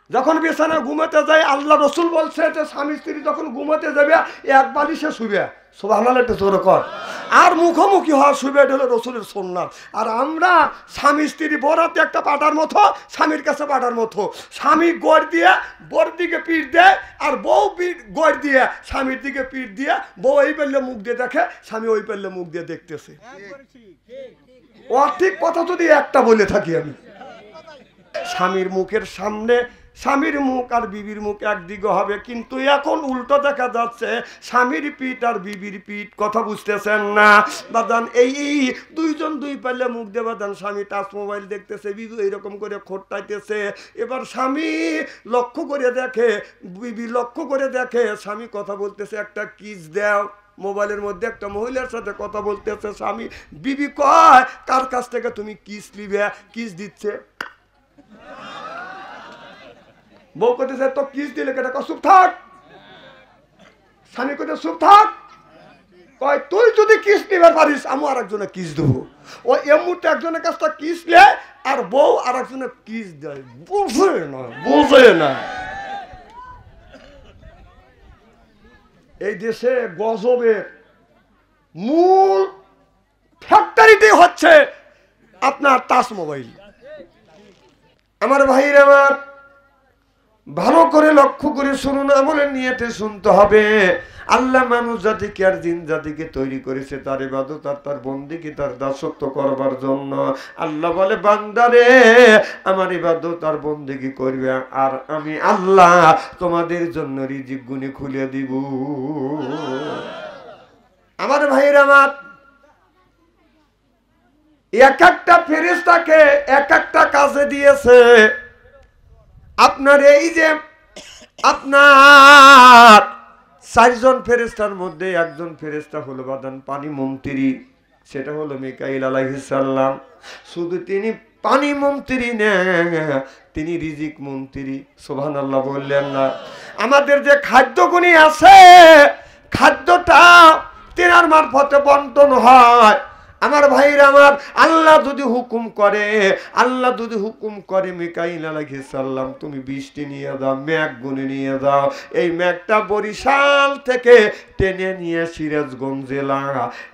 যখন বিছানায় ঘুমাতে যায় আল্লাহ রসুল বলছে যে স্বামী স্ত্রী যখন ঘুমাতে যাবে এক বালিশে শুবে, সুবহানাল্লাহ একটু জোরে কর, আর মুখোমুখি হওয়া শুবে, এটা হলো রসুলের সুন্নাত। আর আমরা স্বামী স্ত্রী বরাতে একটা পাটার মতো, স্বামীর কাছে পাটার মতো, স্বামী গড় দিয়ে বর দিকে পিঠ দেয়, আর বউ গড় দিয়ে স্বামীর দিকে পিঠ দিয়ে, বউ এই পেলে মুখ দিয়ে দেখে, স্বামী ওই পেলে মুখ দিয়ে দেখতেছে। ও ঠিক কথা যদি একটা বলে থাকি আমি, স্বামীর মুখের সামনে স্বামীর মুখ আর বিবির মুখ একদিকে হবে, কিন্তু এখন উল্টো দেখা যাচ্ছে স্বামীর পিঠ আর বিবির পিঠ। কথা বুঝতেছেন না বাদান? এই দুইজন দুই পাল্লে মুখ দিয়ে বাদান, স্বামী টাচ মোবাইল দেখতেছে, বিবি এইরকম করে খোট্টাইতেছে। এবার স্বামী লক্ষ্য করে দেখে, বিবি লক্ষ্য করে দেখে, স্বামী কথা বলতেছে, একটা কিস দাও। মোবাইলের মধ্যে একটা মহিলার সাথে কথা বলতেছে স্বামী। বিবি কয়, কার কাছ থেকে তুমি কিস নিবে? কিস দিচ্ছে। বউ করতেছে, তো কিস দিলে কেটে, চুপ থাক। স্বামী করতে, চুপ থাক। কয়, তুই যদি কিস নিবে পারিস, আমি আর একজনে কিস দেবো। ও এ মুহূর্তে একজনের কাছটা কিস লে, আর বউ আর একজনে কিস দেয়। বুঝে না, বুঝে না। এই দেশে গজবের মূল ফ্যাক্টরিটি হচ্ছে আপনার টাচ মোবাইল। আমার ভাইরা আমার, ভালো করে লক্ষ্য করে শুনুন, আমলের নিয়তে শুনতে হবে। আল্লাহ মানুষ জাতিকে আর জিন জাতিকে তৈরি করেছে তার ইবাদত আর তার বন্দেগী, তার দাসত্ব করবার জন্য। আল্লাহ বলে, বান্দারে আমার ইবাদত আর বন্দেগী করবে, আর আমি আল্লাহ তোমাদের জন্য রিজিক গুনে খুলে দিব। আমার ভাইরা আমার, এক একটা ফেরেশতাকে এক একটা কাজে দিয়েছে। আপনার এই যে আপনার চারজন ফেরেশতার মধ্যে একজন ফেরেশতা হলো বাদান পানি মন্ত্রী, সেটা হলো মিকাইল আলাইহিস সালাম। শুধু তিনি পানি মন্ত্রী না, তিনি রিজিক মন্ত্রী। সুবহানাল্লাহ বললেন না? আমাদের যে খাদ্যগুনি আছে, খাদ্যটা তেনার মারফতে বন্টন হয়। আমার ভাইরা আমার, আল্লাহ যদি হুকুম করে, আল্লাহ যদি হুকুম করে, মিকাইল আলাইহিস সালাম তুমি বৃষ্টি নিয়ে দাও, মেঘ গুনে নিয়ে দাও। এই মেঘটা বরিশাল থেকে টেনে নিয়ে সিরাজগঞ্জ জেলা,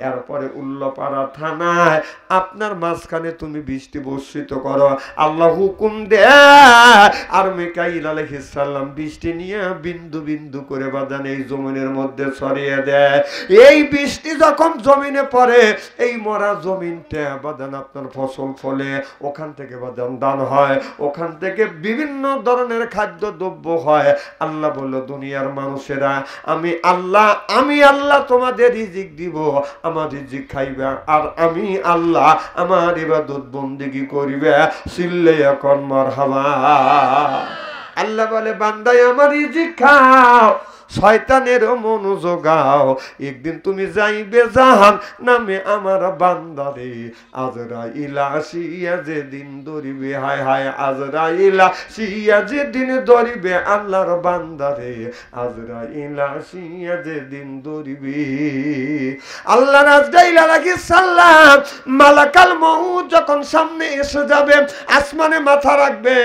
এরপরে উল্লাপাড়া থানায় আপনার মাঝখানে তুমি বৃষ্টি বর্ষিত করো। আল্লাহ হুকুম দেয়, আর মিকাইল আলাইহিস সালাম বৃষ্টি নিয়ে বিন্দু বিন্দু করে বাদান এই জমিনের মধ্যে ছড়িয়ে দেয়। এই বৃষ্টি যখন জমিনে পড়ে, এই মরা জমিনটা বাদান আপনার ফসল ফলে, ওখান থেকে বাদান দান হয়, ওখান থেকে বিভিন্ন ধরনের খাদ্য দ্রব্য হয়। আল্লাহ বলল, দুনিয়ার মানুষেরা আমি আল্লাহ তোমাদের রিজিক দিব, আমার রিজিক খাইবে, আর আমি আল্লাহ আমার ইবাদত বন্দেগী করিবে। চিল্লে এখন মারহাবা। আল্লাহ বলে, বান্দায় আমার রিজিক খাও, শয়তানের মন জোগাও, একদিন তুমি যাইবে জাহান নামে। আমার বান্দারে আজরাইল আসিয়া যেদিন ধরিবে, হায় হায় আজরাইল আসিয়া যেদিন ধরিবে, আল্লাহর বান্দারে আজরাইল আসিয়া যেদিন ধরিবে। আল্লাহ আজরাইল আলাইহিস সালাম মালাকাল মউত যখন সামনে এসে যাবে, আসমানে মাথা রাখবে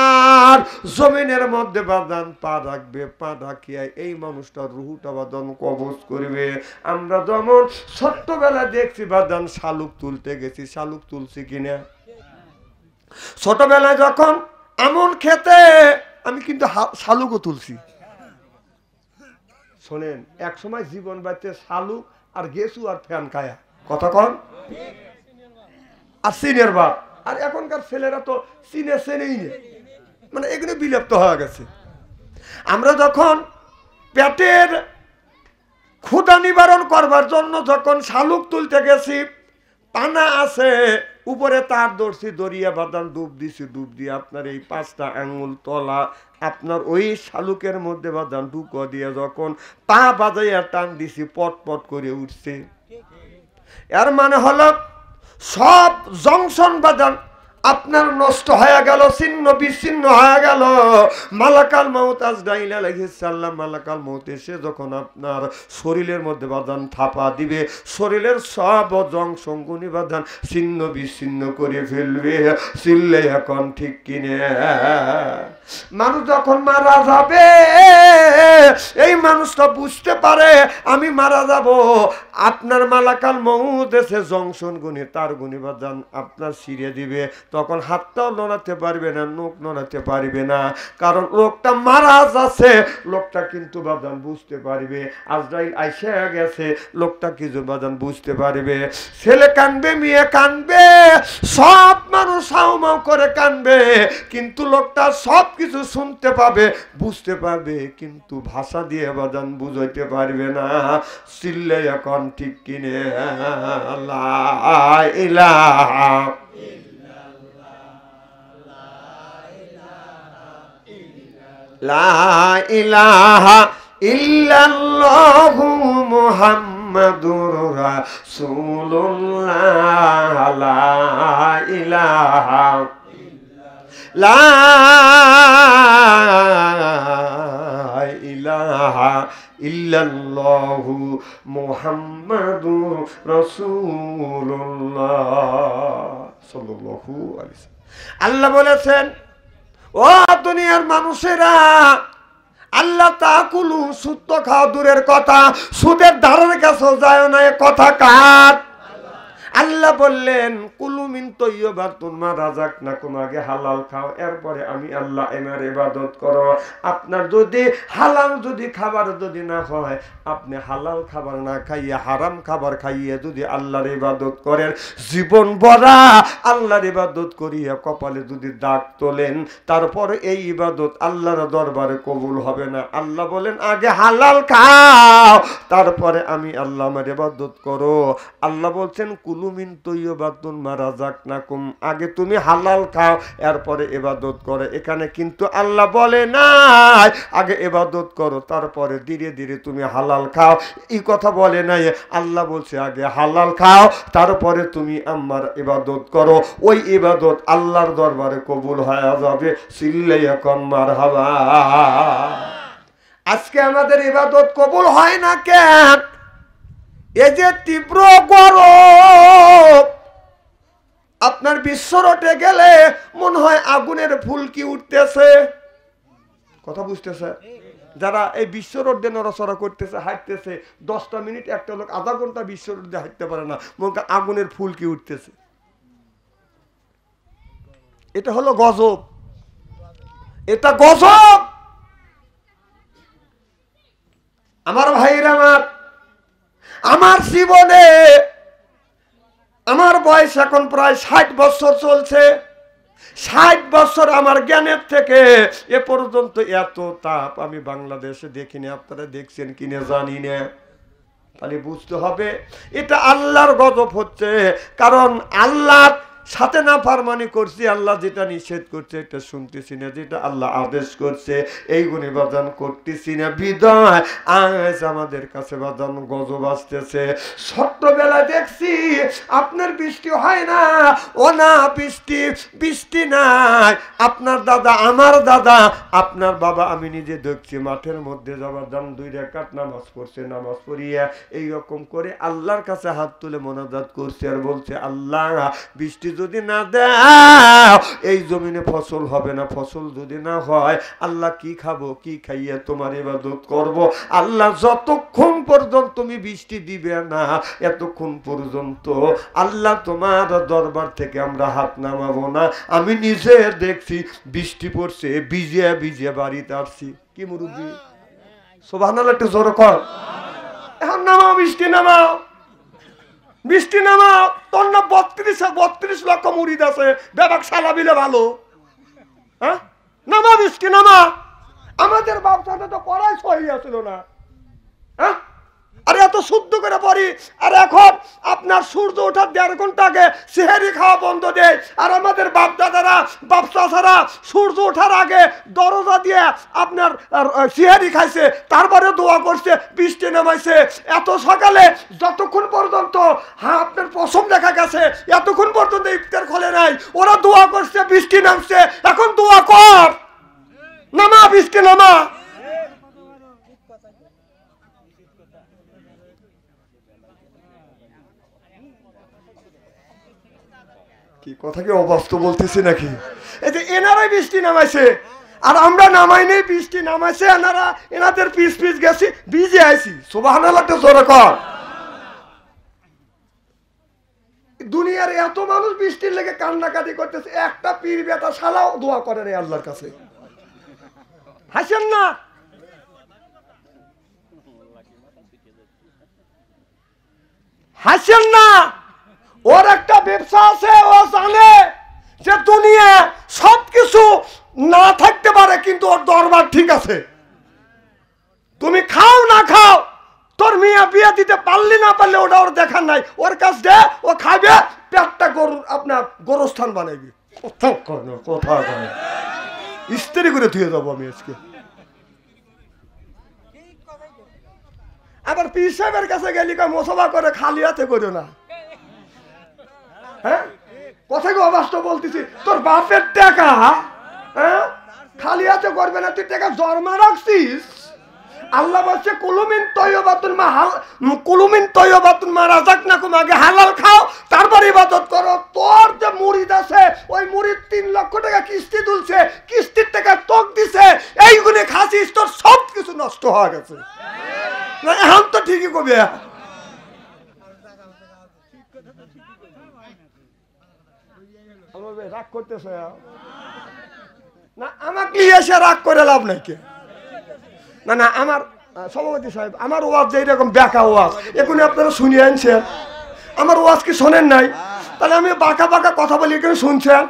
আর জমিনের মধ্যে বাদান পা রাখবে, পা রাখিয়া এই মানুষটার রুহুটা বাদান কবজ করবে। আমরা যেমন ছোট্টবেলা দেখছি বাদান শালুক তুলতে গেছি, শালুক তুলছি কিনা? ছোটবেলায় যখন এমন খেতে, আমি কিন্তু শালুকও তুলছি। শোনেন, এক সময় জীবন বাঁচতে শালুক আর গেছু আর ফ্যান খায়া, কথা কন, আর সিনের বাপ। আর এখনকার ছেলেরা তো চেনেই নেই, মানে এগুলো বিলুপ্ত হয়ে গেছে। আমরা যখন পেটের ক্ষুধা নিবারণ করবার জন্য যখন শালুক তুলতে গেছি, পানা আছে উপরে তার ধরছি, দরিয়া বাদান ডুব দিছি, ডুব দিয়ে আপনার এই 5টা আঙ্গুল তলা আপনার ওই শালুকের মধ্যে বাদান ঢুকো দিয়ে যখন পা বাজাইয়া টান দিছি, পট পট করে উঠছে। এর মানে হলো সব জংশন বাদান আপনার নষ্ট হয়ে গেল, ছিন্ন বিচ্ছিন্ন হয়ে গেল। মালাকাল মউত আজরাইল আলাইহিস সালাম, মালাকাল মউত এসে যখন আপনার শরীরের মধ্যে বাদান থাপা দিবে, শরীরের সব জংশন গুনি বাদান ছিন্ন বিচ্ছিন্ন করে ফেলবে। চিল্লে এখন ঠিক কিনে? মানুষ যখন মারা যাবে এই মানুষটা বুঝতে পারে আমি মারা যাব, আপনার মালাকাল মউত এসে জংশন গুনি তার গুনি বাজান আপনার ছিঁড়ে দিবে, তখন হাতটাও নড়াতে পারবে না, নখ নড়াতে পারবে না, কারণ লোকটা মারা যাচ্ছে, লোকটা কিন্তু বাজান বুঝতে পারবে আজরাইল আইসা গেছে, লোকটা কিছু বাজান বুঝতে পারবে। ছেলে কানবে, মেয়ে কানবে, সব মানুষ হাউমাউ করে কানবে, কিন্তু লোকটা সব কিছু শুনতে পাবে, বুঝতে পারবে, কিন্তু ভাষা দিয়ে বাজান বুঝাইতে পারবে না। চিল্লে এখন ঠিক কিনে লা ইলাহা লা ইলাহা ইল্লাল্লাহু মুহাম্মাদুর রাসূলুল্লাহ লা ইলাহা লা ইলাহা ইল্লাল্লাহু মুহাম্মাদুর রাসূলুল্লাহ সাল্লাল্লাহু আলাইহি ওয়াসাল্লাম। আল্লাহ বলেছেন, ও দুনিয়ার মানুষেরা, আল্লাহ তাকুলু, সুদ তো খাওয়া দূরের কথা, সুদের ধারের কাছেও যায় না, এ কথা কার? আল্লাহ বললেন কুলু মিন তৈয়বাতুন মা রাযাকনাকুম, আগে হালাল খাও, এরপরে আমি আল্লাহ এনার ইবাদত করো। আপনার যদি হালাল যদি খাবার যদি না হয়, আপনি হালাল খাবার না খাইয়ে হারাম খাবার খাইয়ে যদি আল্লাহর ইবাদত করেন, জীবন ভরা আল্লাহর ইবাদত করিয়া কপালে যদি দাগ তোলেন, তারপরে এই ইবাদত আল্লাহর দরবারে কবুল হবে না। আল্লাহ বলেন আগে হালাল খাও, তারপরে আমি আল্লাহ আমার ইবাদত করো। আল্লাহ বলছেন কুলু মিন তৈয়বাতুন মা রাযাকনাকুম, আগে তুমি হালাল খাও এরপরে ইবাদত করো। এখানে কিন্তু আল্লাহ বলে নাই আগে ইবাদত করো তারপরে ধীরে ধীরে তুমি হালাল খাও, এই কথা বলে নাই। আল্লাহ বলছে আগে হালাল খাও তারপরে তুমি আমার ইবাদত করো, ওই ইবাদত আল্লাহর দরবারে কবুল হয়ে যাবে। চিল্লাইয়া কোন মারহাবা। আজকে আমাদের ইবাদত কবুল হয় না কেন? এই যে তীব্র গরম, আপনার বিশ্ব রটে গেলে মনে হয় আগুনের ফুলকি উঠতেছে, কথা বুঝতেছে? যারা এই বিশ্ব রোড দিয়ে নড়াচড়া করতেছে, হাঁটতেছে, 10টা মিনিট একটা লোক আধা ঘন্টা বিশ্ব রোড দিয়ে হাঁটতে পারে না, মনে আগুনের ফুলকি উঠতেছে। এটা হলো গজব, এটা গজব। আমার ভাইরা, আমার জীবনে আমার বয়স এখন প্রায় 60 বছর চলছে। 60 বছর আমার জ্ঞানের থেকে এ পর্যন্ত এত তাপ আমি বাংলাদেশে দেখিনি। আপনারা দেখছেন কিনা জানি না, তাহলে বুঝতে হবে এটা আল্লাহর গজব হচ্ছে। কারণ আল্লাহ সাথে না ফারমানি করছি, আল্লাহ যেটা নিষেধ করছে এটা শুনতেছি না, যেটা আল্লাহ আদেশ করছে এই গুণে বাজান করতেছি না, বিদায় আজ আমাদের কাছে বাজান গজব আসতেছে। ছোট্টবেলায় দেখছি আপনার বৃষ্টি হয় না, ও না বৃষ্টি বৃষ্টি নাই, আপনার দাদা আমার দাদা আপনার বাবা আমি নিজে দেখছি মাঠের মধ্যে যাবার দাম 2 রাকাত নামাজ পড়ছে, নামাজ পড়িয়া এইরকম করে আল্লাহর কাছে হাত তুলে মোনাজাত করছে আর বলছে আল্লাহ বৃষ্টি যদি না দাও এই জমিনে ফসল হবে না, ফসল যদি না হয় আল্লাহ কি খাবো, কি খাইয়ে তোমার ইবাদত করব। আল্লাহ যতক্ষণ পর্যন্ত তুমি বৃষ্টি দিবে না এতক্ষণ পর্যন্ত আল্লাহ তোমার দরবার থেকে আমরা হাত নামাবো না। আমি নিজে দেখছি বৃষ্টি পড়ছে, ভিজে ভিজে বাড়িতে আসছি। কি মুরব্বি সুবহানাল্লাহ, একটু জোরে কর। এখন নামাও বৃষ্টি, নামাও বৃষ্টি নামাও। তোর না 32 লক্ষ মুরিদ আছে, বেবাক সালাবিলে ভালো। হ্যাঁ নামা বৃষ্টি নামা। আমাদের বাপসাটা তো করাই সহি আসছিল না। হ্যাঁ আরে এত শুদ্ধ করে পড়ি, আর এখন আপনার সূর্য ওঠার 1.5 ঘন্টা আগে সেহেরি খাওয়া বন্ধ দেয়। আর আমাদের বাপ দাদারা বাপসারা সূর্য ওঠার আগে দরজা দিয়ে আপনার সেহেরি খাইছে, তারপরে দোয়া করছে, বৃষ্টি নামাইছে। এত সকালে যতক্ষণ পর্যন্ত আপনার পশম দেখা গেছে এতক্ষণ পর্যন্ত ইফতার খোলে নাই, ওরা দোয়া করছে, বৃষ্টি নামছে। এখন দোয়া কর, নামা বৃষ্টি নামা। কি কথা কি অবাস্তব বলতেছি নাকি? এই যে এনারাই বৃষ্টি নামাইছে, আর আমরা নামাই নেই, বৃষ্টি নামাইছে, এনাদের পিস পিস গেছি, ভিজে আইছি। সুবহানাল্লাহ তো জোরে কর। দুনিয়ার এত মানুষ বৃষ্টির লেগে কান্নাকাটি করতেছে, একটা পীর বেটা শালাও দোয়া করে রে আল্লাহর কাছে। হাসেন না। হাসেন না। ওর একটা ব্যবসা আছে, ও জানে যে দুনিয়া সবকিছু না থাকতে পারে, কিন্তু ওর দরবার ঠিক আছে। তুমি খাও না খাও, তোর মিয়া বিয়ে দিতে পারলি না পারলে ওটা ওর দেখার নাই। ওর কাছ দে, ও খাবে, পেটটা গরুর আপনার গোরস্থান বানাইবি। কোথাও স্ত্রী করে ধুয়ে যাবো আমি আজকে। আবার পীর সাহেবের কাছে গেলি মোসবা করে, খালি হাতে করো না। হ্যাঁ, কথা কি অবাস্তব বলতেছি? তোর বাপের টাকা, হ্যাঁ, খালি হাতে করবে না, তুই টাকা জমা রাখছিস। আল্লাহ বলছে কুলুমিন তয়্যিবাতুন মা রাযাকনাকুম, আগে হালাল খাও তারপর ইবাদত করো। তোর যে মুরিদ আছে, ওই মুরিদ 3 লক্ষ টাকা কিস্তি তুলছে, কিস্তির টাকা তোক দিছে, এইগুলো খাসিস, তোর সব কিছু নষ্ট হয়ে গেছে। না এখন তো ঠিকই কবি। রাগ করতেছে না, আমাকে এসে রাগ করে লাভ নাই। কে না না, আমার সভাপতি সাহেব, আমার ওয়াজ যে এরকম বেকা ওয়াজ, এখনই আপনারা শুনিয়ে আনছেন। আমার ওয়াজ কি শোনেন নাই? তাহলে আমি বাঁকা বাঁকা কথা বলি, এখানে শুনছেন।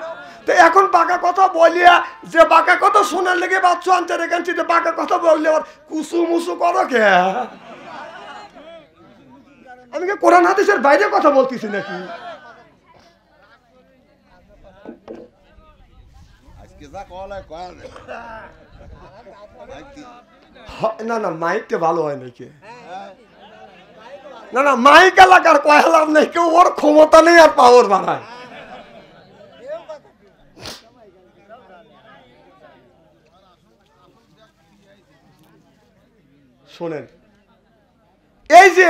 তো এখন বাঁকা কথা বলিয়া, যে বাঁকা কথা শোনার লেগে বাচ্চা আনতে রেখেছি, যে বাঁকা কথা বললে আবার কুসু মুসু করো কে? আমি কি কোরআন হাদিসের বাইরে কথা বলতেছি নাকি? না না, মাইকটা ভালো হয় নাকি? না না, মাইক এলাকার কয়ালাম নাই, কেউ ওর ক্ষমতা নেই আর পাওয়ার বাড়ায়। শোনেন, এই যে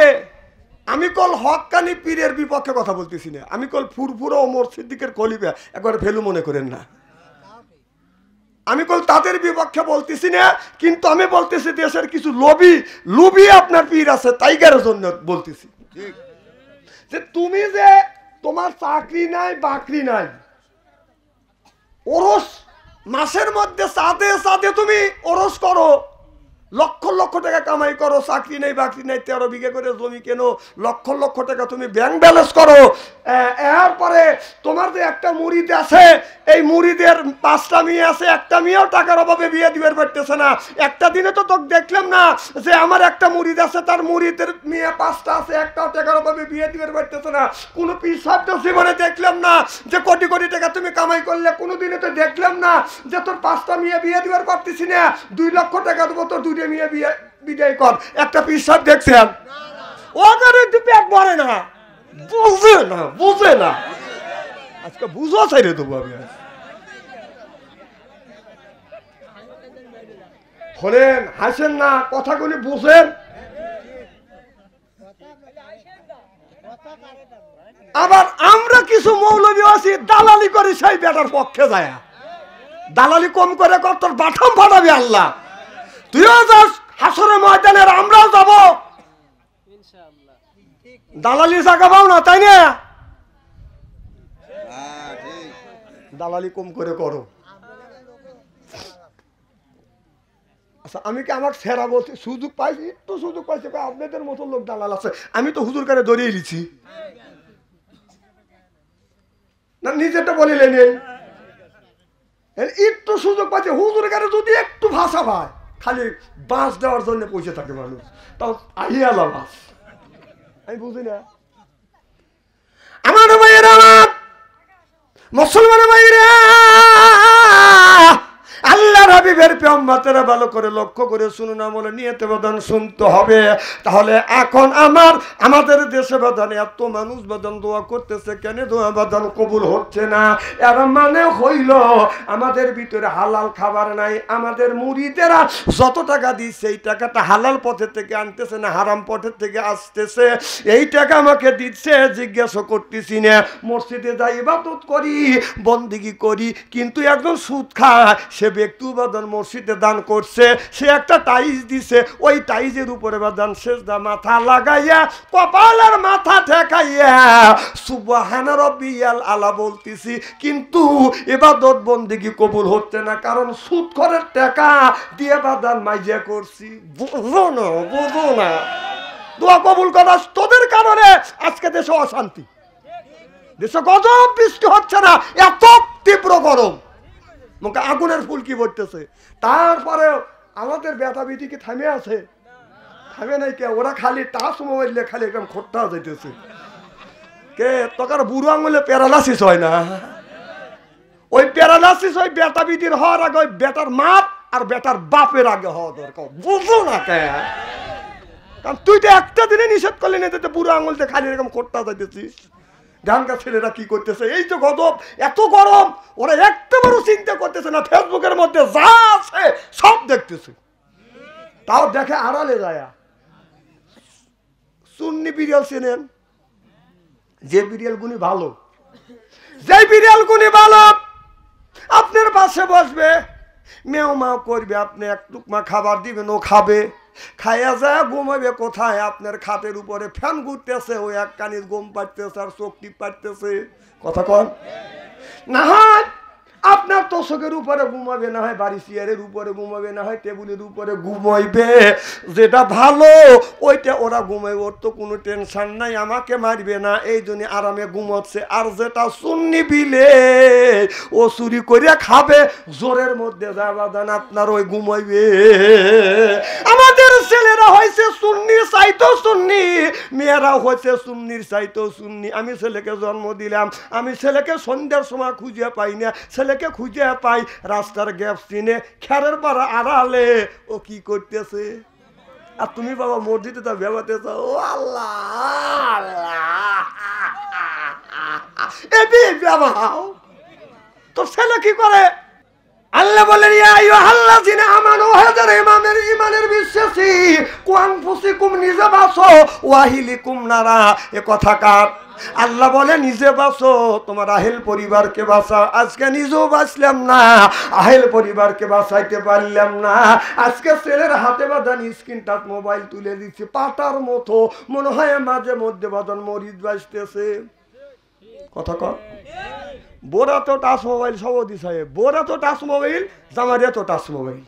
আমি কল হক্কানি পীরের বিপক্ষে কথা বলতেছি না, আমি কল ফুরফুরা ওমর সিদ্দিকের খলিফা একবারে ভ্যালু মনে করেন না, আমি কল তাদের বিপক্ষে বলতেছি না। কিন্তু আমি বলতেছি দেশের কিছু লোভী আপনার পীর আছে, টাইগারের জন্য বলতেছি যে তুমি যে তোমার চাকরি নাই বাকরি নাই, ওরস মাসের মধ্যে সাথে সাথে তুমি ওরস করো, লক্ষ লক্ষ টাকা কামাই করো, চাকরি নেই বাকরি নেই, 13 বিঘা করে জমি কেন, লক্ষ লক্ষ টাকা তুমি ব্যাংক ব্যালেন্স করো। এরপরে তোমার যে একটা মুরিদ আছে, এই মুরিদের 5টা মেয়ে আছে, একটা মেয়েও টাকার অভাবে বিয়ে দিবার পারতেছে না। একটা দিনে তো তোকে দেখলাম না যে আমার একটা মুরিদ আছে, তার মুরিদের মেয়ে 5টা আছে, একটাও টাকার অভাবে বিয়ে দিবার পারতেছে না। কোনো পীর সাহেব তো জীবনে দেখলাম না যে কোটি কোটি টাকা তুমি কামাই করলে, কোনো দিনে তো দেখলাম না যে তোর 5টা মেয়ে বিয়ে দিবার পারতেছি না, 2 লক্ষ টাকা দেবো তোর 2টা মেয়ে বিয়ে বিদায় কর। একটা পীর সাহেব দেখছেন? ও করে পেট ভরে না, বুঝে না। আজকে বুঝো চাইরে দেবো আমি। শোনেন, হাসেন না, কথাগুলি বুঝেন। আবার আমরা কিছু মৌলবী আছি, দালালি করে সেই বেটার পক্ষে যায়। দালালি কম করে কর, তোর বাঠাম ফাটাবি আল্লাহ। তুইও যাস হাসরের ময়দানের, আমরাও যাব। দালালি জায়গা পাও না, তাই না? দালালি কম করে করো। আচ্ছা, আমি কি আমার সেরা বলছি, সুযোগ পাইছি, একটু সুযোগ পাইছি, আপনাদের মতো লোক দালাল আছে, আমি তো হুজুর কারে ধরিয়ে নিছি না, নিজেরটা বলিলেন। একটু সুযোগ পাইছে, হুজুর কারে যদি একটু ভাষা পায়, খালি বাঁশ দেওয়ার জন্য পয়সা থাকে মানুষ, তাও আহিয়ালা বাস। আমি বুঝি না। আমার ভাইয়েরা, মুসলমান ভাইয়েরা, আল্লাহর হাবিবের পেয়ম্বরেরা ভালো করে লক্ষ্য করে শুনুন, আমলে নিয়তে বদন শুনতে হবে। তাহলে এখন আমাদের দেশে বদন এত মানুষ বদন দোয়া করতেছে, কেন দোয়া বদন কবুল হচ্ছে না? এর মানে হইল আমাদের ভিতরে হালাল খাবার নাই। আমাদের মুরিদেরা যত টাকা দিচ্ছে, এই টাকাটা হালাল পথের থেকে আনতেছে না হারাম পথের থেকে আসতেছে। এই টাকা আমাকে দিচ্ছে, জিজ্ঞাসা করতেছি না। মসজিদে যাই ইবাদত করি, বন্দেগী করি, কিন্তু একজন সুদ খায়, সে ব্যক্তিও বাদান মসজিদে দান করছে, সে একটা টাইজ দিছে, ওই টাইজের উপরে বাদান সেজদা মাথা লাগাইয়া কপালের মাথা ঠেকাইয়া সুবহান রাব্বিয়াল আলা বলতেছি, কিন্তু ইবাদত বন্দেগী কবুল হচ্ছে না, কারণ সুদখোরের টাকা দিয়ে বাদান মাইজা করছি। বুঝো না দোয়া কবুল করা তোদের কারণে আজকে দেশে অশান্তি, দেশে গজব বৃষ্টি হচ্ছে না, এত তীব্র গরম, মুখে আগুনের ফুলকি পড়তেছে। তারপরে আমাদের ব্যথা বিধি কি থামে আছে? থামে নাই কে? ওরা খালি টাচ মোবাইল খালি একদম খোট্টা যাইতেছে। কে তোকার বুড়ো আঙুলে প্যারালাইসিস হয় না? ওই প্যারালাইসিস ওই ব্যথা বিধির হওয়ার আগে ওই বেটার মাপ আর বেটার বাপের আগে হওয়া দরকার। বুঝো না কে? কারণ তুই তো একটা দিনে নিষেধ করলি না, বুড়ো আঙুলতে খালি এরকম খোট্টা যাইতেছিস। ঢাঙ্গা ছেলেরা কি করতেছে, এই তো গজব, এত গরম, ওরা একটাবারও চিন্তা করতেছে না, ফেসবুকের মধ্যে যা আছে সব দেখতেছে, তাও দেখে আড়ালে যায়। সুন্নি বিড়াল চেনেন? যে বিড়াল গুনি ভালো, যে বিড়াল গুনি ভালো আপনার পাশে বসবে, মেও মাও করবে, আপনি এক টুকমা খাবার দিবেন, ও খাবে, খাইয়া যায় ঘুমাবে কোথায়? আপনার খাটের উপরে ফ্যান ঘুরতেছে, ওই এক কানির ঘুম পাড়তেছে আর চোখ টিপ পাড়তেছে। কথা কন না হয় আপনার তোষকের উপরে ঘুমাবে, না হয় বাড়ি চেয়ারের উপরে ঘুমাবে, না হয় টেবিলের উপরে ঘুমাইবে, যেটা ভালো ওইটা ওরা ঘুমাইবে, ওর তো কোনো টেনশন নাই, আমাকে মারবে না, এই জন্য আরামে ঘুমাচ্ছে। আর যেটা সুন্নি বিলে ও চুরি করে খাবে, জোরের মধ্যে যাবাদান আপনার ওই ঘুমাইবে। আমাদের ছেলেরা হয়েছে সুন্নি চাইতো সুন্নি, মেয়েরা হয়েছে সুন্নির চাইতো সুন্নি। আমি ছেলেকে জন্ম দিলাম, আমি ছেলেকে সন্ধ্যার সময় খুঁজে পাই না, ছেলেকে খুঁজে পাই রাস্তার গ্যাপ চিনে খেরের পাড়া আড়ালে, ও কি করতেছে? আর তুমি বাবা মসজিদে তা বেবাতে চাও, ও আল্লাহ এটি বেবাও। তো ছেলে কি করে? আল্লাহ বলেন ইয়া আইয়ুহাল্লাযিনা আমানু, হাজার ইমানের বিশ্বাসী, কুআনফুসিকুম, নিজে বাঁচো, ওয়াহিলিকুম নারা, এ কথা কার? আল্লাহ বলে নিজে বাঁচো, তোমার আহেল পরিবারকে বাঁচাও। আজকে নিজেও বাঁচলাম না, আহেল পরিবারকে বাঁচাইতে পারলাম না। আজকে ছেলের হাতে বাঁধান স্ক্রিন টাচ মোবাইল তুলে দিচ্ছে পাতার মতো, মনে হয় মাঝে মধ্যে বাঁধান মরিচ বাঁচতেছে। কথা কর। বোরা তো টাচ মোবাইল, সভাপতি সাহেব, বোরা তো টাচ মোবাইল, জামারিয়া তো টাচ মোবাইল।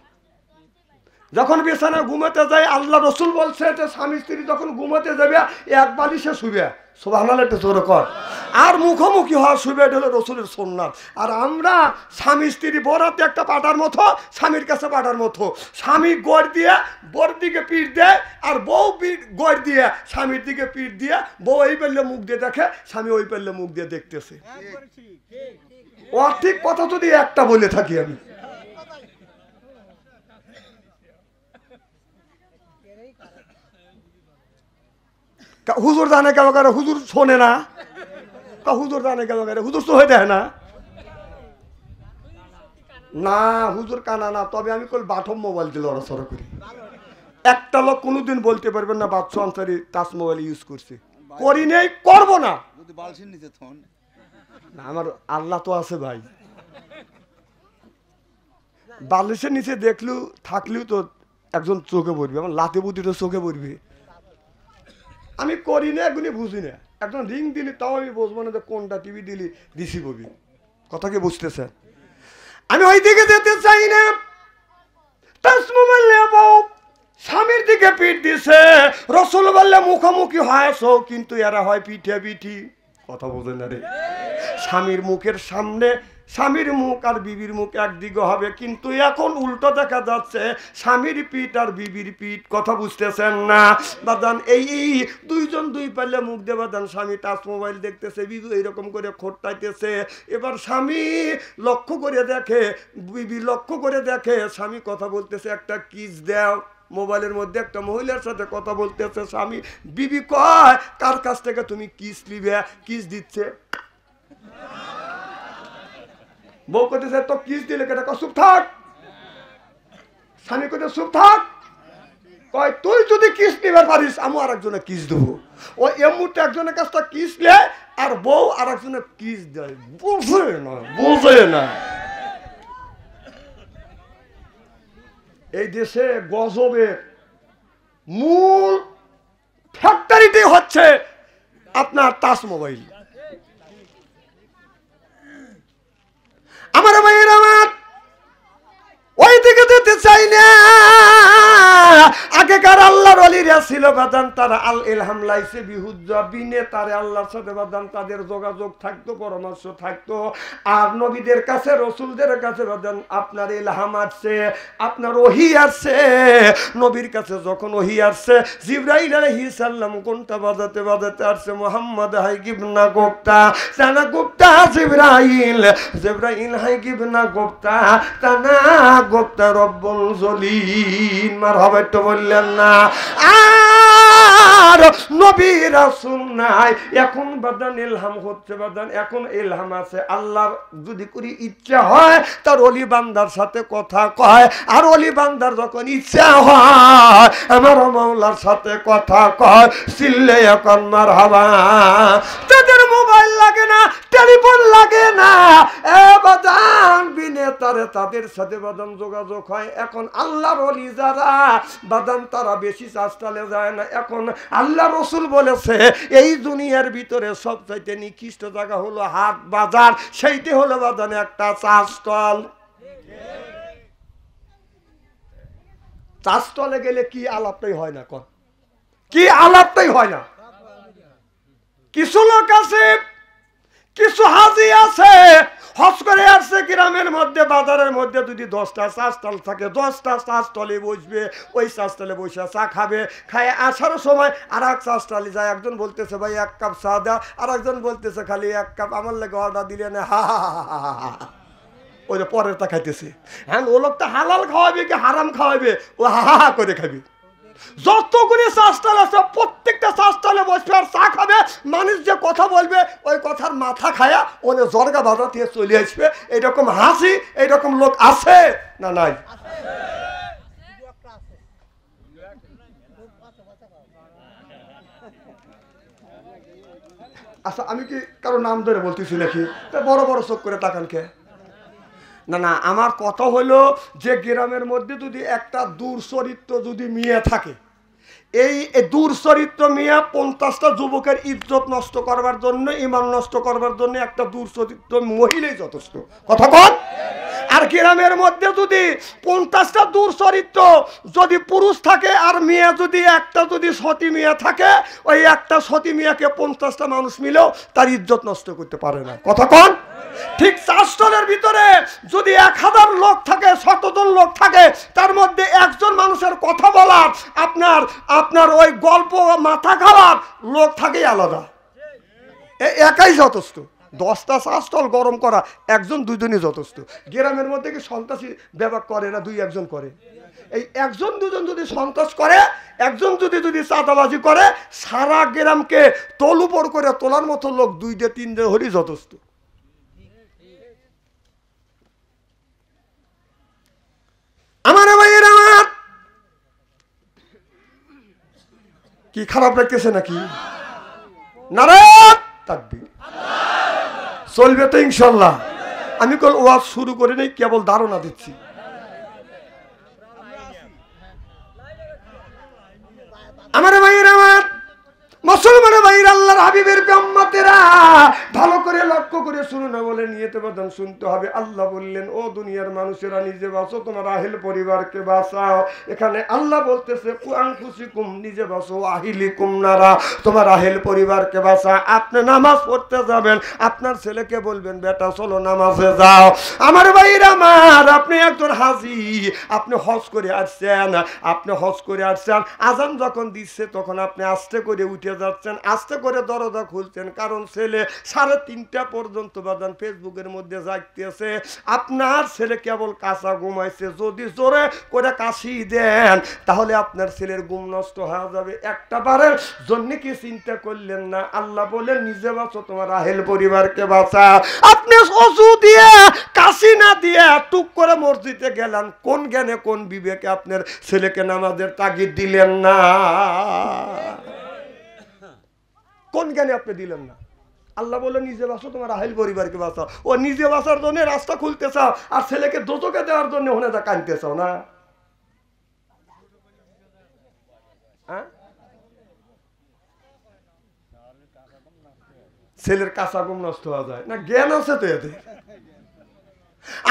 যখন বিছানায় ঘুমাতে যায়, আল্লাহ রসুল বলছে যে স্বামী স্ত্রী যখন ঘুমাতে যাবে এক বালিশে শুবে, সুবহানাল্লাহ একটু জোরে কর, আর মুখোমুখি হওয়া শুবে, এটা হলো রসুলের সুন্নাত। আর আমরা স্বামী স্ত্রী বোরাতে একটা পাটার মতো, স্বামীর কাছে পাটার মতো, স্বামী গড় দিয়ে বোর দিকে পিঠ দেয়, আর বউ গড় দিয়ে স্বামীর দিকে পিঠ দিয়ে, বউ এই পেলে মুখ দিয়ে দেখে, স্বামী ওই পেলে মুখ দিয়ে দেখতেছে। ও ঠিক কথা যদি একটা বলে থাকি আমি, হুজুর জানে কেন করে? হুজুর শোনে না, হুজুর জানে কেন করে? হুজুর তো হয়ে দেয় না, না হুজুর কানা না। তবে আমি কল বাথম মোবাইল দিয়ে লড়াচড়া করি। একটা লোক কোনোদিন বলতে পারবেন না বাদশা আনসারি টাচ মোবাইল ইউজ করছে, করি নেই, করবো না। আমার আল্লাহ তো আছে ভাই, বালিশের নিচে দেখলেও থাকলেও তো একজন চোখে পড়বে, আমার লাতে বুদ্ধি তো চোখে পড়বে। আমি করি না, এগুলি বুঝি না। একজন রিং দিলি তাও আমি বুঝবো না যে কোনটা টিভি দিলি দিছি ববি। কথা কি বুঝতেছে? আমি ওই দিকে যেতে চাই না। টাচ মোবাইল নেবো, স্বামীর দিকে পিঠ দিছে, রসুল বললে মুখোমুখি হয়েছ, কিন্তু এরা হয় পিঠে পিঠি। কথা বোঝেন না রে? স্বামীর মুখের সামনে স্বামীর মুখ আর বিবির মুখ একদিকে হবে, কিন্তু এখন উল্টো দেখা যাচ্ছে স্বামীর পিঠ আর বিবির পিঠ। কথা বুঝতেছেন না বাদান? এই দুইজন দুই পাল্লে মুখ দিয়ে বাদান, স্বামী টাচ মোবাইল দেখতেছে, বিবি এইরকম করে খোঁটাইতেছে। এবার স্বামী লক্ষ্য করে দেখে, বিবি লক্ষ্য করে দেখে, স্বামী কথা বলতেছে, একটা কিস দাও। মোবাইলের মধ্যে একটা মহিলার সাথে কথা বলতেছে স্বামী। বিবি কয় কার কাছ থেকে তুমি কিস নিবে? কিস দিচ্ছে। বউ কইতেছে তো কিস দিলে কেটে, চুপ থাক। স্বামী কইতে চুপ থাক। কয় তুই যদি কিস নিবার পারিস আমি আর একজনে কিস দেবো। ও এই মুহূর্তে একজনের কাছ থেকে কিস লে, আর বউ আর একজনে কিস দেয়। বুঝে না, বুঝে না। এই দেশে গজবের মূল ফ্যাক্টরিটি হচ্ছে আপনার টাচ মোবাইল। আমার ভাইয়ের আমার ওই দিকে যেতে চাই না। আগেকার আল্লাহর ওলিরা ছিল বাদান, তারা আল ইলহাম লাইসে বিহুজ্জা বিনে তারে আল্লাহর সাথে বাদান তাদের যোগাযোগ থাকতো, পরামর্শ থাকতো। আর নবীদের কাছে রসুলদের কাছে বাদান আপনার ইলহাম আসছে, আপনার ওহী আসছে। নবীর কাছে যখন ওহী আসছে, জিবরাইল আলাইহিস সালাম কোনটা বাজাতে বাজাতে আসছে, মুহাম্মদ হাইগিবনা গোপ্তা তানা গোপ্তা জিবরাইল, জিবরাইল হাইগিবনা গোপ্তা তানা গোপ্তা রব্বুল জলিল। মারহাবা তো বললেন না। আর নবী রাসূল নাই, এখন বাদান ইলহাম হচ্ছে বাদান, এখন ইলহাম আছে। আল্লাহর যদি করি ইচ্ছা হয় তার ওলি বান্দার সাথে কথা কয়, আর ওলি বান্দার যখন ইচ্ছা হয় আমার মাওলার সাথে কথা কয়। চিল্লে এখন মারহাবা। তাদের মোবাইল লাগে না, টেলিফোন লাগে না, এ বাদান বিনে তারে তাদের সাথে বাদান যোগাযোগ হয়। এখন আল্লাহর ওলি যারা বাদান তারা বেশি চাষটালে যায় না। এখন আল্লাহ রসুল বলেছে এই দুনিয়ার ভিতরে সবচাইতে নিকৃষ্ট জায়গা হলো হাট বাজার, সেইটি হলো বাদান একটা চা স্টল। চা স্টলে গেলে কি আলাপটাই হয় না, কোন কি আলাপটাই হয় না। কিছু লোক আছে, কিছু হাজি আছে, হজ করে আসছে গ্রামের মধ্যে, বাজারের মধ্যে যদি 10টা চা স্টল থাকে, 10টা চা স্টলে বসবে, ওই চা স্টলে বসে চা খাবে। খায় আসার সময় আর এক চা স্টলে যায়, একজন বলতেছে ভাই 1 কাপ চা দাও, আর একজন বলতেছে খালি 1 কাপ, আমার লাগে অর্ডার দিলে না, হা হা হা হা হা। ওই যে পরেরটা খাইতেছে। হ্যাঁ, ও লোকটা হালাল খাওয়াবে কি হারাম খাওয়াবে, ও হা হা হা করে খাবে। যতগুলি চা স্টল আছে প্রত্যেকটা চা স্টলে বসবে আর চা খাবে। মানুষ যে কথা বলবে ওই কথার মাথা খায়া ওনে জর্গা বাধা দিয়ে চলে আসবে। এইরকম হাসি, এইরকম লোক আছে না নাই? আচ্ছা, আমি কি কারো নাম ধরে বলতেছি নাকি? বড় বড় চোখ করে তাকান কে? না না, আমার কথা হলো যে গ্রামের মধ্যে যদি একটা দুর্চরিত্র যদি মেয়ে থাকে, এই দুর্চরিত্র মেয়ে 50টা যুবকের ইজ্জত নষ্ট করবার জন্য, ইমান নষ্ট করবার জন্য একটা দুর্চরিত্র মহিলাই যথেষ্ট। কথা কন। আর গ্রামের মধ্যে যদি 50টা দুর্চরিত্র যদি পুরুষ থাকে, আর মেয়ে যদি একটা যদি সতী মেয়ে থাকে, ওই একটা সতী মেয়েকে 50টা মানুষ মিলেও তার ইজ্জত নষ্ট করতে পারে না। কথা কন। ঠিক 4 স্টলের ভিতরে যদি 1000 লোক থাকে, 100 জন লোক থাকে, তার মধ্যে একজন মানুষের কথা বলার, আপনার ওই গল্প মাথা খাওয়ার লোক থাকেই আলাদা, একাই যথেষ্ট। 10টা চা স্টল গরম করা একজন দুজনই যথেষ্ট। গ্রামের মধ্যে কি সন্ত্রাসী ব্যাপার করে না? 2-1 জন করে। এই 1-2 জন যদি সন্ত্রাস করে, একজন যদি চাঁদাবাজি করে, সারা গ্রামকে তোল উপর করে তোলার মতো লোক 2-3 হলেই যথেষ্ট। আমার ভাইয়ের আমার কি খারাপ লাগতেছে নাকি? নারায়ণ তাকবীর। চলবে তো ইনশাল্লাহ। আমি কোন ওয়াজ শুরু করি নাই, কেবল ধারণা দিচ্ছি। আমার ভাইয়ের আমার মুসলমান ভাইয়ের আল্লাহর হাবিবের উম্মতেরা ভালো করে লক্ষ্য করে শুনুন, বলে নিয়তে বাদান শুনতে হবে। আল্লাহ বললেন, ও দুনিয়ার মানুষেরা নিজে বাঁচো, তোমার আহেল পরিবারকে বাঁচাও। এখানে আল্লাহ বলতেছে কুআনফুসিকুম, নিজে বাঁচো, আহিলিকুম নারা, তোমার আহেল পরিবারকে বাঁচা। আপনি নামাজ পড়তে যাবেন, আপনার ছেলেকে বলবেন বেটা চলো নামাজে যাও। আমার ভাইয়ের আমার, আপনি একজন হাজি, আপনি হজ করে আসছেন, আজান যখন দিচ্ছে তখন আপনি আস্তে করে উঠে যাচ্ছেন, আস্তে করে দরজা খুলছেন, কারণ ছেলে 3:30 পর্যন্ত বাদান ফেসবুকের মধ্যে যাইতেছে। আপনার ছেলে কেবল কাঁচা ঘুমাইছে, যদি জোরে করে কাশি দেন তাহলে আপনার ছেলের ঘুম নষ্ট হয়ে যাবে। একটা বারের জন্য কি চিন্তা করলেন না? আল্লাহ বলে নিজে বাঁচো, তোমার আহেল পরিবারকে বাঁচা। আপনি ওযু দিয়ে কাশি না দিয়ে টুক করে মসজিদে গেলেন, কোন জ্ঞানে কোন বিবেকে আপনার ছেলেকে নামাজের তাগিদ দিলেন না? কোন জ্ঞানে আপনি দিলেন না? আল্লাহ বলে নিজে বাঁচো, তোমার আহেল পরিবারকে বাঁচাও। ও নিজে বাঁচার জন্য রাস্তা খুলতে চাও, আর ছেলেকে দোজকে দেওয়ার জন্য ওখানে কাঁদতে চাও না? হ্যাঁ, ছেলের কাঁচা ঘুম নষ্ট হওয়া যায় না, জ্ঞান আছে তো এদের।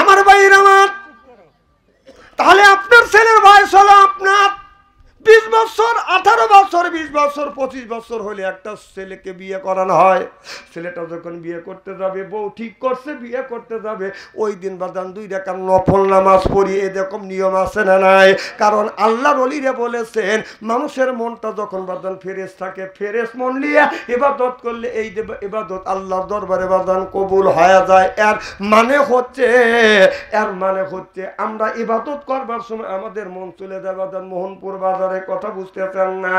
আমার ভাইয়ের আমার, তাহলে আপনার ছেলের বয়স হলো আপনার 20 বছর, 18 বছর, 20 বছর, 25 বছর হলে একটা ছেলেকে বিয়ে করানো হয়। ছেলেটা যখন বিয়ে করতে যাবে, বউ ঠিক করছে বিয়ে করতে যাবে, ওই দিন বাদান 2 রাকাত নফল নামাজ পড়ি, এরকম নিয়ম আছে না নাই? কারণ আল্লাহর ওলিরা বলেছেন মানুষের মনটা যখন বাদান ফেরেশ থাকে, ফেরেশ মন নিয়ে ইবাদত করলে এই ইবাদত আল্লাহর দরবারে বাদান কবুল হয়ে যায়। এর মানে হচ্ছে আমরা ইবাদত করবার সময় আমাদের মন চলে যায় বাদান মোহনপুর বাজারে, কথা বুঝতেছেন না?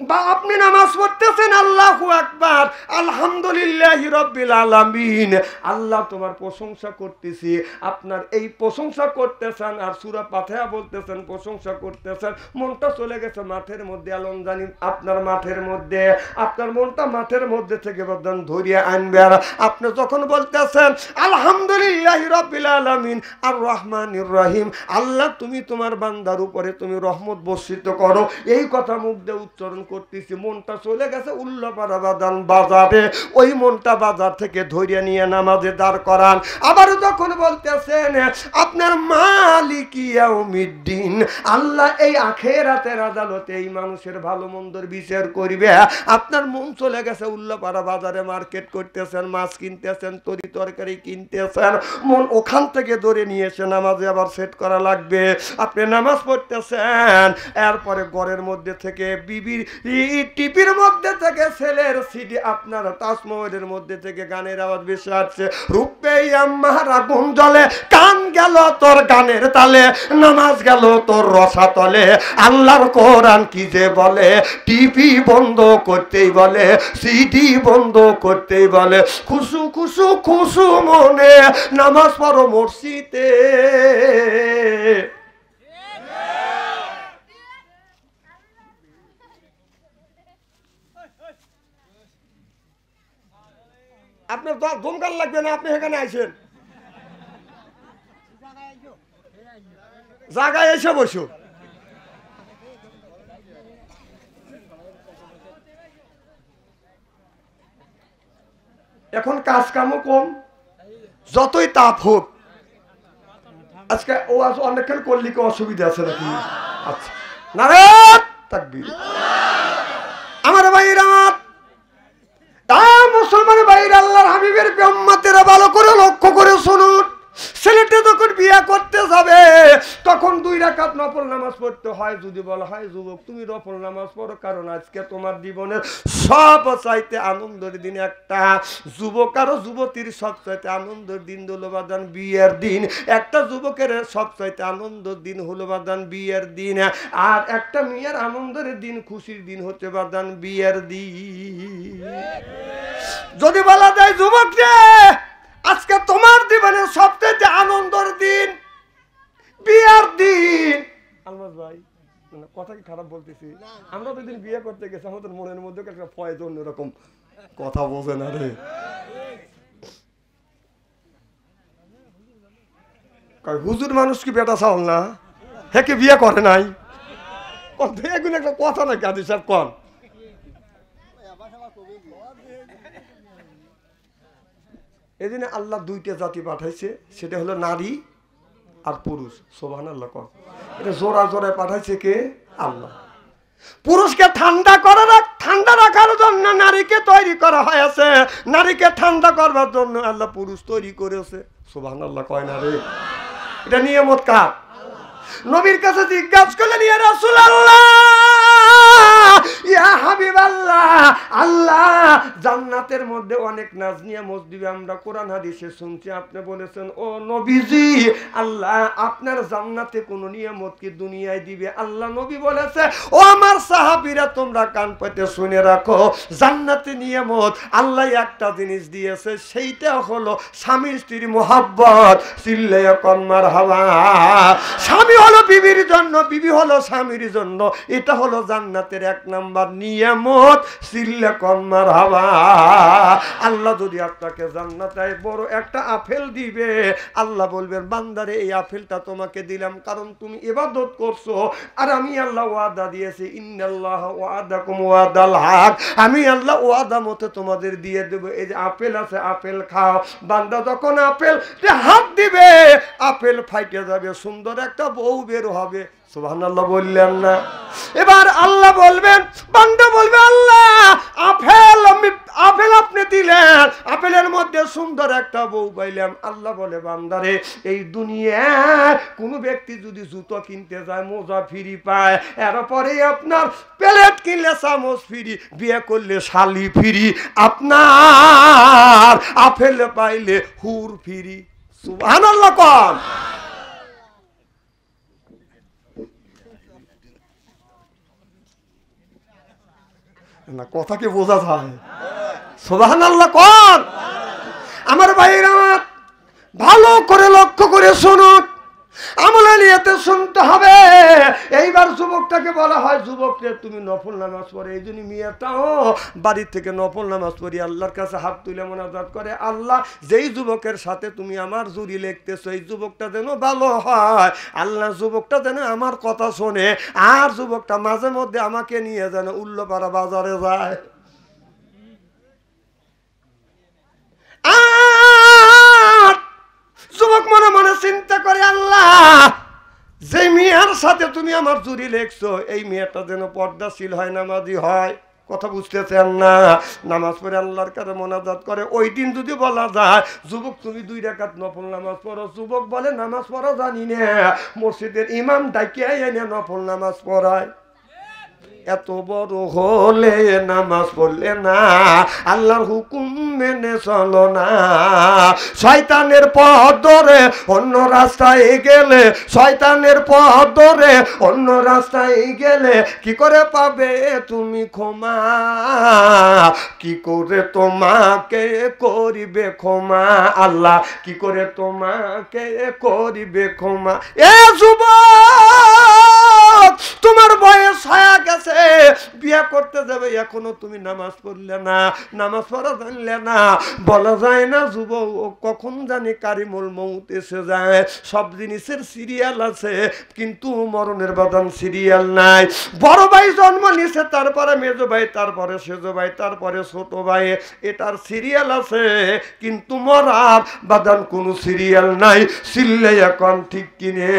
বা আপনি নামাজ পড়তেছেন, আল্লাহু আকবার, আলহামদুলিল্লাহি রাব্বিল আলামিন, আল্লাহ তোমার প্রশংসা করতেছি, আপনার এই প্রশংসা করতেছেন আর সূরা ফাতিহা বলতেছেন, প্রশংসা করতেছেন, মনটা চলে গেছে মাঠের মধ্যে। আলম জানি আপনার মাঠের মধ্যে, আপনার মনটা মাঠের মধ্যে থেকে বদান ধরিয়ে আনবে। আর আপনি যখন বলতেছেন আলহামদুলিল্লাহি রাব্বিল আলামিন আর রহমানির রহিম, আল্লাহ তুমি তোমার বান্দার উপরে তুমি রহমত বর্ষিত করো, এই কথা মুখ দিয়ে উচ্চারণ করতেছি, মনটা চলে গেছে উল্লাপাড়া বাদান বাজারে, ওই মনটা বাজার থেকে ধরিয়ে নিয়ে নামাজে দাঁড় করান। আবার যখন বলতেছেন আপনার মালিক ইয়াউমিদ্দিন, আল্লাহ এই আখিরাতের আদালতে এই মানুষের ভালো মন্দর বিচার করবে, আপনার মন চলে গেছে উল্লাপাড়া বাজারে, মার্কেট করতেছেন, মাছ কিনতেছেন, তরি তরকারি কিনতেছেন, মন ওখান থেকে ধরে নিয়ে এসে নামাজে আবার সেট করা লাগবে। আপনি নামাজ পড়তেছেন, এরপরে ঘরের মধ্যে থেকে বিবির টিপির মধ্যে থেকে ছেলের সিডি, আপনার তাজমহলের মধ্যে থেকে গানের আওয়াজ বেশি আসছে, রূপে আমার আগুন জ্বলে, কান গেল তোর গানের তালে, নামাজ গেল তোর রসাতলে, আল্লাহর কোরআন কি যে বলে, টিভি বন্ধ করতেই বলে, সিডি বন্ধ করতেই বলে, খুশু খুশু খুশু মনে নামাজ পড়ো মসজিদে। আপনার দমকাল লাগবে না, আপনি এখানে আইছেন, জায়গায় এসে বসো। এখন কাজ কামও কম, যতই তাপ হোক। আজকে ও অনেকক্ষণ করলি কি অসুবিধা আছে নাকি? আচ্ছা, নারায়ণ তাকবীর। আমার ভাইরা, মুসলমান ভাইরা, আল্লাহর হাবিবের উম্মতেরা ভালো করে লক্ষ্য করে শুনুন। ছেলেটা যখন বিয়ে করতে যাবে তখন 2 রাকাত নফল নামাজ পড়তে হয়। যদি বলা হয় যুবক তুমি নফল নামাজ পড়ো, কারণ আজকে তোমার জীবনের সব চাইতে আনন্দের দিন একটা, যুবক আর যুবতীর সব চাইতে আনন্দের দিন হলো বাদান বিয়ের দিন। একটা যুবকের সব চাইতে আনন্দের দিন হলো বাদান বিয়ের দিন, আর একটা মেয়ের আনন্দের দিন খুশির দিন হচ্ছে বাদান বিয়ের দিন। যদি বলা যায় যুবক রে আজকে তোমার জীবনের সবচেয়ে আনন্দের দিন বিয়ের দিন, আলমাস ভাই কথা কি খারাপ বলতেছি? আমরা তো দিন বিয়ে করতে গেছি, আমাদের মনের মধ্যে একটা ফয়েজ অন্যরকম, কথা বোঝে না রে। হুজুর মানুষ কি বেটা চাওল না, হে কি বিয়ে করে নাই? এগুলো একটা কথা নাকি আদি সাহেব? কন এই জন্য আল্লাহ 2টা জাতি পাঠাইছে, সেটা হলো নারী আর পুরুষ। সুবহানাল্লাহ কন। এটা জোড়া জোড়ায় পাঠাইছে কে? আল্লাহ। পুরুষকে ঠান্ডা রাখার জন্য নারীকে তৈরি করা হয়েছে, নারীকে ঠান্ডা করবার জন্য আল্লাহ পুরুষ তৈরি করেছে। সুবহানাল্লাহ কয় না রে? এটা নিয়ামত কার? নবীর কাছে জিজ্ঞাসা করলেন, ইয়া রাসূলুল্লাহ, ইয়া হাবিবাল্লাহ, আল্লাহ জান্নাতের মধ্যে অনেক নাজ নিয়ামত দিবে, আমরা কোরআন হাদিসে শুনছি, আপনি বলেছেন ও নবীজি আল্লাহ আপনার জান্নাতে কোন নিয়ামত কি দুনিয়ায় দিবে? আল্লাহ নবী বলেছে, ও আমার সাহাবীরা তোমরা কান পেতে শুনে রাখো, জান্নাতে নিয়ামত আল্লাহ একটা জিনিস দিয়েছে, সেইটা হলো স্বামী স্ত্রীর মোহাব্বত। চিল্লায়া কোন মারহাবা। স্বামী হলো বিবির জন্য বিবি হলো স্বামীর জন্য। এটা হলো জান্নাতের 1 নাম্বার নিয়ামত। সিল্লা কোন মারহাবা। আল্লাহ যদি আপনাকে জান্নাতে বড় একটা আপেল দিবে, আল্লাহ বলবেন বান্দারে এই আপেলটা তোমাকে দিলাম কারণ তুমি ইবাদত করছো, আর আমি আল্লাহ ওয়াদা দিয়েছি ইন্নাল্লাহ ওয়াদাকুম ওয়াদাল হক, আমি আল্লাহ ওয়াদা মতে তোমাদের দিয়ে দেব। এই যে আপেল আছে, আপেল খাও। বান্দা যখন আপেল হাত দিবে, আপেল ফাইটে যাবে, সুন্দর একটা বউ বের হবে। সুবহানাল্লাহ বললেন না? এবার আল্লাহ বলবেন, বান্দা বলবে আল্লাহ আপেল আপনি দিলেন, আপেলের মধ্যে সুন্দর একটা বউ পাইলাম। আল্লাহ বলে বান্দারে এই দুনিয়ায় কোন ব্যক্তি যদি জুতো কিনতে যায় মোজা ফ্রি পায়, এরপরে আপনার প্লেট কিনলে চামচ ফ্রি, বিয়ে করলে শালি ফ্রি, আপনার আপেল পাইলে হুর ফ্রি। সুবহানাল্লাহ কোন? না কথা কি বোঝা যায়? সুবহানাল্লাহ কোন? আমার ভাইরা ভালো করে লক্ষ্য করে শুনুন, আমলে নিয়তে শুনতে হবে। এইবার যুবকটাকে বলা হয়, যুবককে তুমি নফল নামাজ পড়ে, এই জন্য মেয়েটাও বাড়ির থেকে নফল নামাজ পড়ি আল্লাহর কাছে হাত তুলে মোনাজাত করে, আল্লাহ যেই যুবকের সাথে তুমি আমার জুরি লিখতেছো এই যুবকটা যেন ভালো হয়, আল্লাহ যুবকটা যেন আমার কথা শোনে, আর যুবকটা মাঝে মধ্যে আমাকে নিয়ে যেন উল্লোপাড়া বাজারে যায়। যুবক মনে মনে চিন্তা করে, আল্লাহ যে মেয়ের সাথে তুমি আমার জুরি লেখছো এই মেয়েটা যেন পর্দাশীল হয়, নামাজি হয়। কথা বুঝতেছেন না? নামাজ পড়ে আল্লাহর কাছে মোনাজাত করে। ওই দিন যদি বলা যায় যুবক তুমি 2 রাকাত নফল নামাজ পড়ো, যুবক বলে নামাজ পড়া জানি না, মসজিদের ইমাম ডাকিয়ে এনে নফল নামাজ পড়ায়। এত বড় হলে নামাজ পড়লে না, আল্লাহর হুকুম মেনে চলো না, শয়তানের পথ ধরে অন্য রাস্তায় গেলে, শয়তানের পথ ধরে অন্য রাস্তায় গেলে কি করে পাবে তুমি ক্ষমা? কি করে তোমাকে করিবে ক্ষমা? আল্লাহ কি করে তোমাকে করিবে ক্ষমা? এ যুবক, তোমার বয়স হয়ে গেছে, বিয়ে করতে যাবে, এখনো তুমি নামাজ পড়লে না, নামাজ পড়া জানলে না। বলা যায় না যুবক কখন জানি কারিমুল মউত এসে যায়। সব জিনিসের সিরিয়াল আছে কিন্তু মরণের বাদান সিরিয়াল নাই। বড় ভাই জন্ম নিছে, তারপরে মেজো ভাই, তারপরে সেজো ভাই, তারপরে ছোট ভাই, এটার সিরিয়াল আছে কিন্তু মরার বাদান কোনো সিরিয়াল নাই। সিল্লে এখন ঠিক কিনে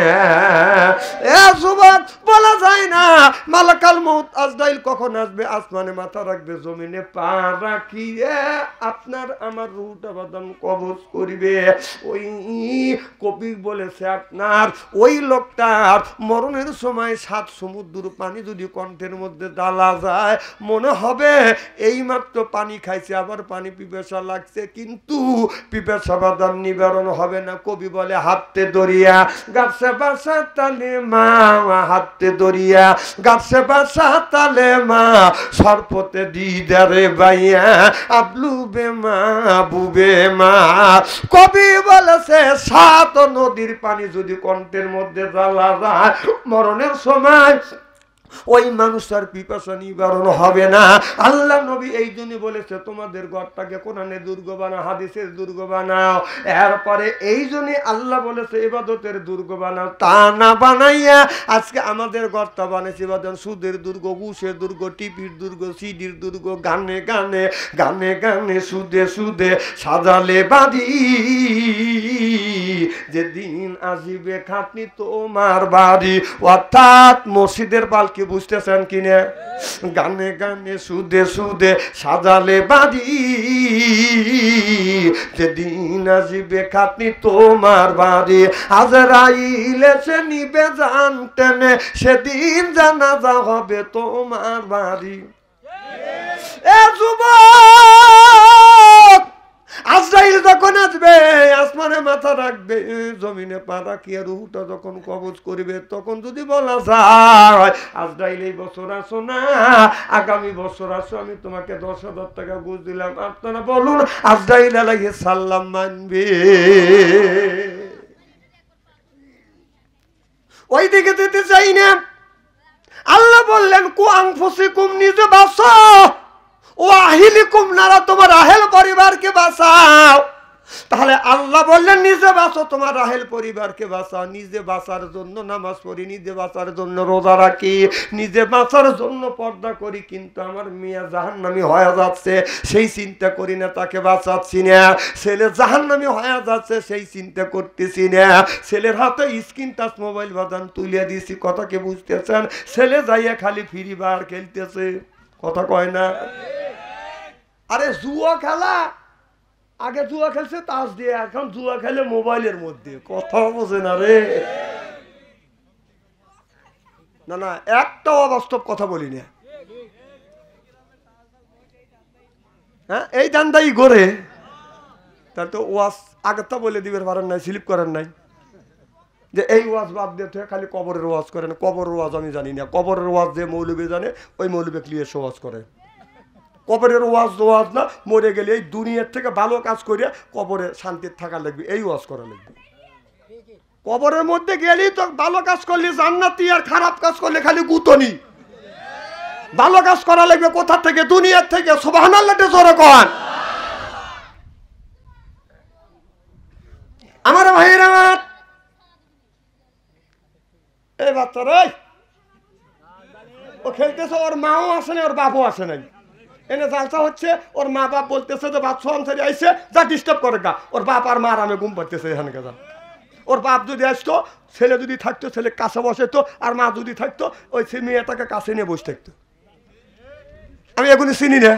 এ যুবক বলা যায় না মালাকাল মউত আজরাইল কখন আসবে, আসমানে মাথা রাখবে, জমিনে পা রাখিয়ে আপনার আমার রূহটা বাদান কবজ করিবে। ওই কবি বলেছে আপনার ওই লোকটার মরণের সময় 7 সমুদ্র পানি যদি কণ্ঠের মধ্যে ডালা যায়, মনে হবে এইমাত্র পানি খাইছে, আবার পানি পিপাসা লাগছে, কিন্তু পিপাসা বাদান নিবারণ হবে না। কবি বলে হাতে দরিয়া গাছে বাসা তালে মা, হাতে দরিয়া গাছে বাসা তালে মা, সরপতে দিদারে বাইয়া আবলু বে মা বুবে মা। কবি বলেছে 7 নদীর পানি যদি কণ্ঠের মধ্যে জ্বালা যায়, মরণের সময় ওই মানুষটার পিপাসা নিবারণ হবে না। আল্লাহ নবী এই জন্য বলেছে তোমাদের ঘরটাকে কোরআনে দুর্গ বানাও, হাদিসের দুর্গ বানাও। এরপরে এই জন্য আল্লাহ বলেছে ইবাদতের দুর্গ বানাও, তা না বানাইয়া আজকে আমাদের ঘরটা বানিয়েছে ইবাদত সুদের দুর্গ, ঘুষের দুর্গ, টিপির দুর্গ, সিডির দুর্গ, গানে গানে গানে গানে সুদে সুদে সাজালে বাড়ি, যেদিন আসিবে খাটনি তোমার বাড়ি। অর্থাৎ মসজিদের পালকি বুঝতেছেন কিনে, গানে গানে সুদে সুদে সাজালে বাড়ি, যেদিন আসিবে খাটনি তোমার বাড়ি, আজরাইল এসে নিবে জান টেনে, সেদিন জানাজা হবে তোমার বাড়ি। এ যুবক, আজরাইল যখন আসবে আসমানে মাথা রাখবে, জমিনে পা রাখিয়া রুহটা যখন কবজ করিবে, তখন যদি বলা যায় আজরাইল এই বছর আসো না, আগামী বছর আসো, আমি তোমাকে 10,000 টাকা ঘুষ দিলাম, আপনারা বলুন আজরাইল আলাইহিস সালাম মানবে? ওই দিকে যেতে চাই না। আল্লাহ বললেন কু আনফুসিকুম, নিজে বাঁচো, ও আহিলিকুম নারা, তোমার আহেল পরিবারকে বাঁচাও। তাহলে আল্লাহ বললেন নিজে বাঁচো, তোমার আহেল পরিবারকে বাঁচাও। নিজে বাঁচার জন্য নামাজ পড়ি, নিজে বাঁচার জন্য রোজা রাখি, নিজে বাঁচার জন্য পর্দা করি, কিন্তু আমার মেয়ে জাহান্নামী হয়ে যাচ্ছে সেই চিন্তা করি না, তাকে বাঁচাচ্ছি না। ছেলে জাহান্নামী হয়ে যাচ্ছে সেই চিন্তা করতেছি না। ছেলের হাতে স্ক্রিন টাচ মোবাইল বাজান তুলে দিয়েছি, কথা কে বুঝতেছেন? ছেলে যাইয়া খালি ফ্রি ফায়ার খেলতেছে, কথা কয় না? আরে জুয়া খেলা, আগে জুয়া খেলছে তাস দিয়ে, এখন জুয়া খেলে মোবাইলের মধ্যে, কথা বোঝে না রে। না না, একটা অবাস্তব কথা বলি না। হ্যাঁ, এই দান্দাই গড়ে তার তো ওয়াজ আগেরটা বলে দিবের পারেন নাই, স্লিপ করেন নাই যে এই ওয়াজ বাদ দিয়ে খালি কবরের ওয়াজ করেন। কবরের ওয়াজ আমি জানি না, কবরের ওয়াজ যে মৌলবী জানে ওই মৌলবী ক্লিয়ার ওয়াজ করে। কবরের ওয়াজ না, মরে গেলে এই দুনিয়ার থেকে ভালো কাজ করে কবরে শান্তির থাকা লাগবে, এই ওয়াজ করা লাগবে। কবরের মধ্যে গেলেই তো ভালো কাজ করলে জান্নাতি, আর খারাপ কাজ করলে খালি গুতনি। ভালো কাজ করা লাগবে কোথা থেকে? দুনিয়ার থেকে। সুবহানাল্লাহ জোরে কন। আমার ভাইয়েরা, এই বাচ্চারা ও খেলতেছে, ওর মাও আসে না, ওর বাপও আসে নাই। এনে জালসা হচ্ছে, ওর মা বাপ বলতেছে যে বাচ্চা আনসারি আইসে, যা ডিস্টার্ব করে গা। ওর বাপ আর মার আমি ঘুম পাড়তেছে এখানে যা। ওর বাপ যদি আসতো, ছেলে যদি থাকতো, ছেলে কাছে বসেতো, আর মা যদি থাকতো, ওই মেয়েটাকে কাছে নিয়ে বসে থাকতো। আমি এগুলি চিনি না।